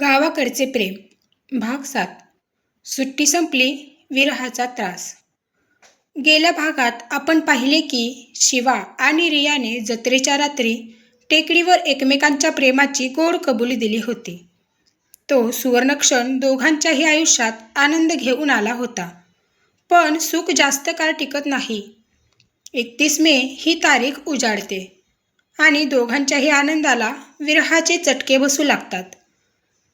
गावाकडचे प्रेम भाग 7. सुट्टी संपली, विरहाचा त्रास. गेल्या भागात आपण पाहिले की शिवा आणि रियाने जत्रेच्या रात्री टेकडीवर एकमेकांच्या प्रेमाची गोड कबुली दिली होती. तो सुवर्णक्षण दोघांच्याही आयुष्यात आनंद घेऊन आला होता. पण सुख जास्त काळ टिकत नाही. 31 मे ही तारीख उजाडते आणि दोघांच्याही आनंदाला विरहाचे चटके बसू लागतात.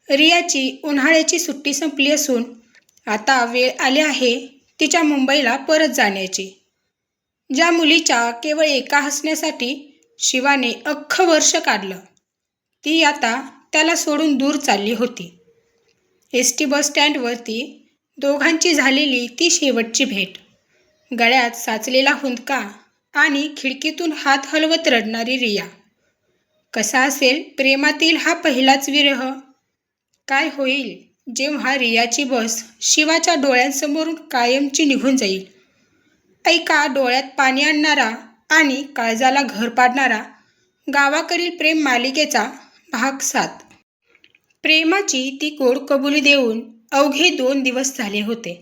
रियाची उन्हाळ्याची सुट्टी संपली असून आता वेळ आली आहे तिच्या मुंबईला परत जाण्याची. ज्या मुलीच्या केवळ एका हसण्यासाठी शिवाने अख्खं वर्ष काढलं, ती आता त्याला सोडून दूर चालली होती. एस.टी. बस स्टँडवरती दोघांची झालेली ती शेवटची भेट. गळ्यात साचलेला हुंदका आणि खिडकीतून हात हलवत रडणारी रिया. कसा असेल प्रेमातील हा पहिलाच विरह? काय होईल जेव्हा रियाची बस शिवाच्या डोळ्यांसमोरून कायमची निघून जाईल? ऐका डोळ्यात पाणी आणणारा आणि काळजाला घर पाडणारा गावाकडील प्रेम मालिकेचा भाग 7. प्रेमाची ती गोड कबुली देऊन अवघे 2 दिवस झाले होते.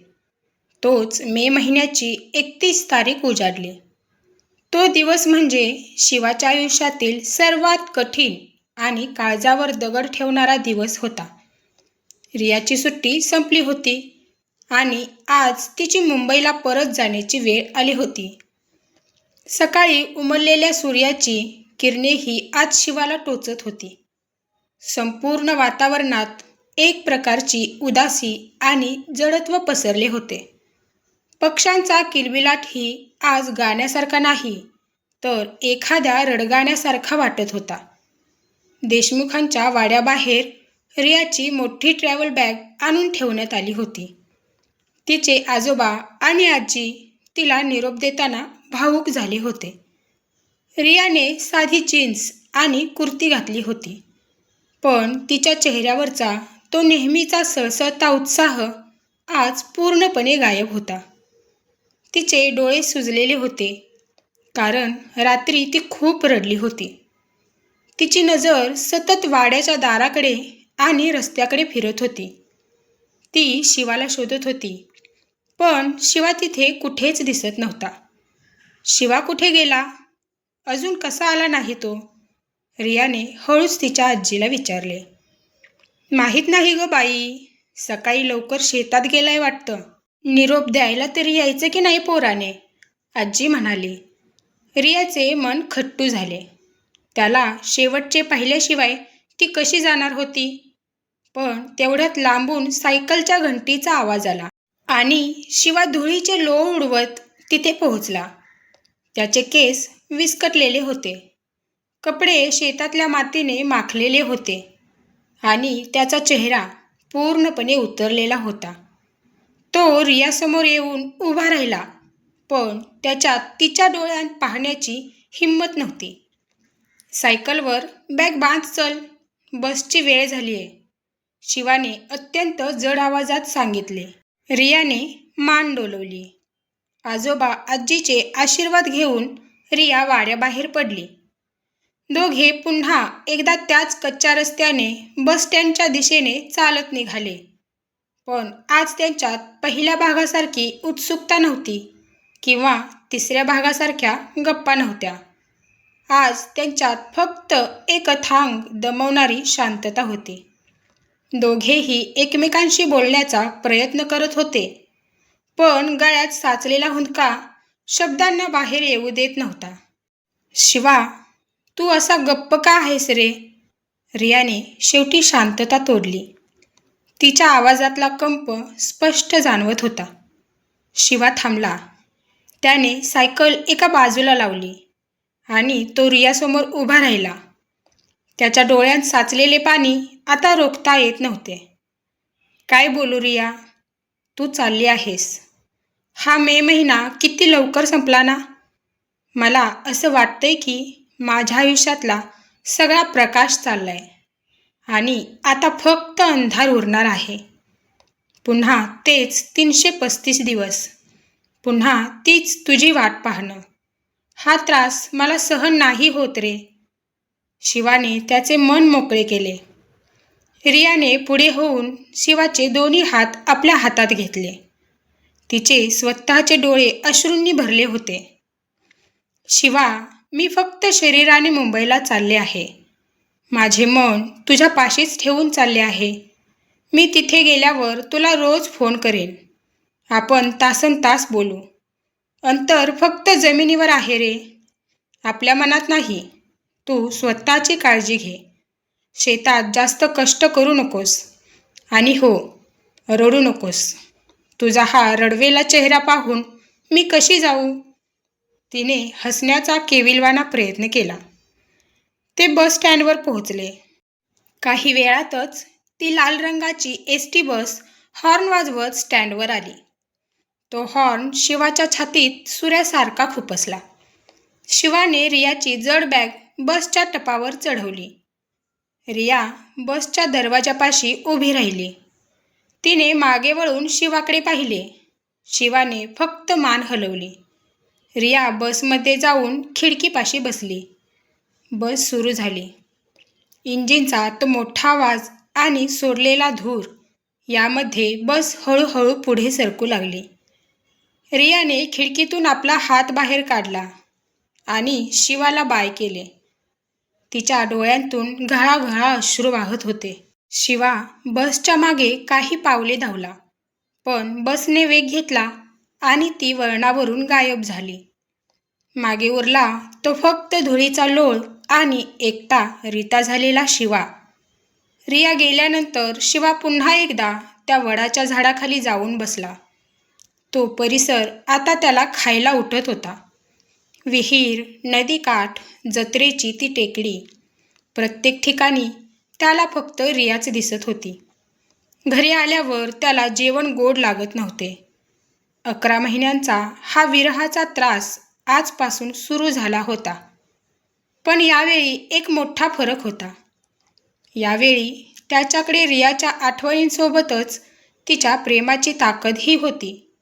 तोच मे महिन्याची 31 तारीख उजाडली. तो दिवस म्हणजे शिवाच्या आयुष्यातील सर्वात कठीण आणि काळजावर दगड ठेवणारा दिवस होता. रियाची सुट्टी संपली होती आणि आज तिची मुंबईला परत जाण्याची वेळ आली होती. सकाळी उमललेल्या सूर्याची किरणेही आज शिवाला टोचत होती. संपूर्ण वातावरणात एक प्रकारची उदासी आणि जडत्व पसरले होते. पक्ष्यांचा किलबिलाटही आज गाण्यासारखा नाही तर एखाद्या रडगाण्यासारखा वाटत होता. देशमुखांच्या वाड्याबाहेर रियाची मोठी ट्रॅव्हल बॅग आणून ठेवण्यात आली होती. तिचे आजोबा आणि आजी तिला निरोप देताना भावूक झाले होते. रियाने साधी जीन्स आणि कुर्ती घातली होती, पण तिच्या चेहऱ्यावरचा तो नेहमीचा सळसळता उत्साह आज पूर्णपणे गायब होता. तिचे डोळे सुजलेले होते कारण रात्री ती खूप रडली होती. तिची नजर सतत वाड्याच्या दाराकडे आणि रस्त्याकडे फिरत होती. ती शिवाला शोधत होती, पण शिवा तिथे कुठेच दिसत नव्हता. शिवा कुठे गेला? अजून कसा आला नाही तो? रियाने हळूच तिच्या आजीला विचारले. माहीत नाही ग बाई, सकाळी लवकर शेतात गेलाय वाटतं. निरोप द्यायला तरी यायचं की नाही पोराने? आजी म्हणाली. रियाचे मन खट्टू झाले. त्याला शेवटचे पाहिल्याशिवाय ती कशी जाणार होती? पण तेवढ्यात लांबून सायकलच्या घंटीचा आवाज आला आणि शिवा धुळीचे लोळ उडवत तिथे पोहोचला. त्याचे केस विस्कटलेले होते, कपडे शेतातल्या मातीने माखलेले होते आणि त्याचा चेहरा पूर्णपणे उतरलेला होता. तो रियासमोर येऊन उभा राहिला, पण त्याच्यात तिच्या डोळ्यात पाहण्याची हिंमत नव्हती. सायकलवर बॅग बांध, चल, बसची वेळ झाली आहे, शिवाने अत्यंत जड आवाजात सांगितले. रियाने मान डोलवली. आजोबा आजीचे आशीर्वाद घेऊन रिया वाड्याबाहेर पडली. दोघे पुन्हा एकदा त्याच कच्च्या रस्त्याने बस स्टँडच्या दिशेने चालत निघाले. पण आज त्यांच्यात पहिल्या भागासारखी उत्सुकता नव्हती किंवा तिसऱ्या भागासारख्या गप्पा नव्हत्या. आज त्यांच्यात फक्त एक अथांग दमवणारी शांतता होती. दोघेही एकमेकांशी बोलण्याचा प्रयत्न करत होते, पण गळ्यात साचलेला हुंदका शब्दांना बाहेर येऊ देत नव्हता. शिवा, तू असा गप्प का आहेस रे? रियाने शेवटी शांतता तोडली. तिच्या आवाजातला कंप स्पष्ट जाणवत होता. शिवा थांबला. त्याने सायकल एका बाजूला लावली आणि तो रियासमोर उभा राहिला. त्याच्या डोळ्यात साचलेले पाणी आता रोखता येत नव्हते. काय बोलू रिया, तू चालली आहेस. हा मे महिना किती लवकर संपला ना. मला असं वाटतंय की माझ्या आयुष्यातला सगळा प्रकाश चाललाय आणि आता फक्त अंधार उरणार आहे. पुन्हा तेच 335 दिवस, पुन्हा तीच तुझी वाट पाहणं. हा त्रास मला सहन नाही होत रे. शिवाने त्याचे मन मोकळे केले. रियाने पुढे होऊन शिवाचे दोन्ही हात आपल्या हातात घेतले. तिचे स्वतःचे डोळे अश्रूंनी भरले होते. शिवा, मी फक्त शरीराने मुंबईला चालले आहे. माझे मन तुझ्या पाशीच ठेवून चालले आहे. मी तिथे गेल्यावर तुला रोज फोन करेन. आपण तासनतास बोलू. अंतर फक्त जमिनीवर आहे रे, आपल्या मनात नाही. तू स्वतःची काळजी घे. शेतात जास्त कष्ट करू नकोस. आणि हो, रडू नकोस. तुझा हा रडवेला चेहरा पाहून मी कशी जाऊ? तिने हसण्याचा केविलवाणा प्रयत्न केला. ते बस स्टँडवर पोहोचले. काही वेळातच ती लाल रंगाची एसटी बस हॉर्न वाजवत स्टँडवर आली. तो हॉर्न शिवाच्या छातीत सुऱ्यासारखा खुपसला. शिवाने रियाची जड बॅग बसच्या टपावर चढवली. रिया बसच्या दरवाजापाशी उभी राहिली. तिने मागे वळून शिवाकडे पाहिले. शिवाने फक्त मान हलवली. रिया बसमध्ये जाऊन खिडकीपाशी बसली. बस सुरू झाली. इंजिनचा तो मोठा आवाज आणि सोडलेला धूर यामध्ये बस हळूहळू पुढे सरकू लागली. रियाने खिडकीतून आपला हात बाहेर काढला आणि शिवाला बाय केले. तिच्या डोळ्यांतून घळाघळा अश्रू वाहत होते. शिवा बसच्या मागे काही पावले धावला, पण बसने वेग घेतला आणि ती वळणावरून गायब झाली. मागे उरला तो फक्त धुळीचा लोळ आणि एकटा रिता झालेला शिवा. रिया गेल्यानंतर शिवा पुन्हा एकदा त्या वडाच्या झाडाखाली जाऊन बसला. तो परिसर आता त्याला खायला उठत होता. विहीर, नदीकाठ, जत्रेची ती टेकडी, प्रत्येक ठिकाणी त्याला फक्त रियाच दिसत होती. घरी आल्यावर त्याला जेवण गोड लागत नव्हते. 11 महिन्यांचा हा विरहाचा त्रास आजपासून सुरू झाला होता. पण यावेळी एक मोठा फरक होता. यावेळी त्याच्याकडे रियाच्या आठवणींसोबतच तिच्या प्रेमाची ताकदही होती.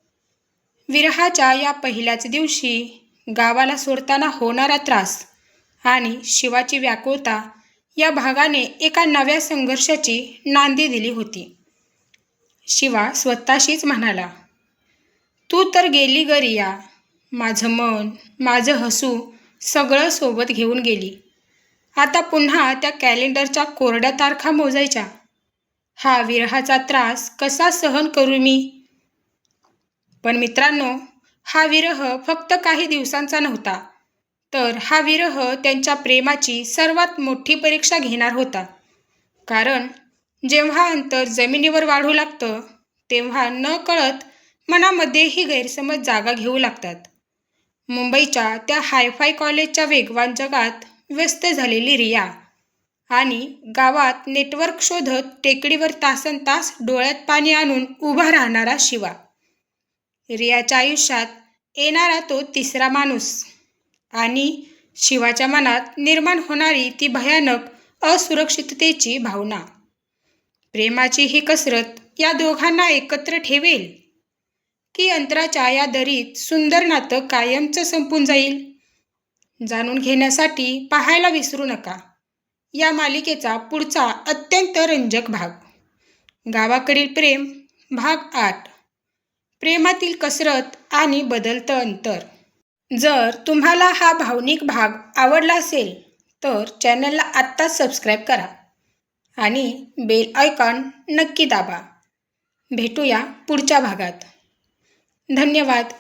विरहाच्या या पहिल्याच दिवशी गावाला सोडताना होणारा त्रास आणि शिवाची व्याकुळता या भागाने एका नव्या संघर्षाची नांदी दिली होती. शिवा स्वतःशीच म्हणाला, तू तर गेली ग रिया. माझं मन, माझं हसू सगळं सोबत घेऊन गेली. आता पुन्हा त्या कॅलेंडरच्या कोरड्या तारखा मोजायच्या. हा विरहाचा त्रास कसा सहन करू मी? पण मित्रांनो, हा विरह फक्त काही दिवसांचा नव्हता, तर हा विरह त्यांच्या प्रेमाची सर्वात मोठी परीक्षा घेणार होता. कारण जेव्हा अंतर जमिनीवर वाढू लागतं, तेव्हा न कळत मनामध्येही गैरसमज जागा घेऊ लागतात. मुंबईच्या त्या हायफाय कॉलेजच्या वेगवान जगात व्यस्त झालेली रिया आणि गावात नेटवर्क शोधत टेकडीवर तासनतास डोळ्यात पाणी आणून उभा राहणारा शिवा. रियाच्या आयुष्यात येणारा तो तिसरा माणूस आणि शिवाच्या मनात निर्माण होणारी ती भयानक असुरक्षिततेची भावना. प्रेमाची ही कसरत या दोघांना एकत्र ठेवेल की अंतराच्या या दरीत सुंदर नातं कायमचं संपून जाईल? जाणून घेण्यासाठी पाहायला विसरू नका या मालिकेचा पुढचा अत्यंत रंजक भाग. गावाकडील प्रेम भाग 8. प्रेमातील कसरत आणि बदलतं अंतर. जर तुम्हाला हा भावनिक भाग आवडला असेल तर चॅनलला आत्ताच सबस्क्राईब करा आणि बेल आयकॉन नक्की दाबा. भेटूया पुढच्या भागात. धन्यवाद.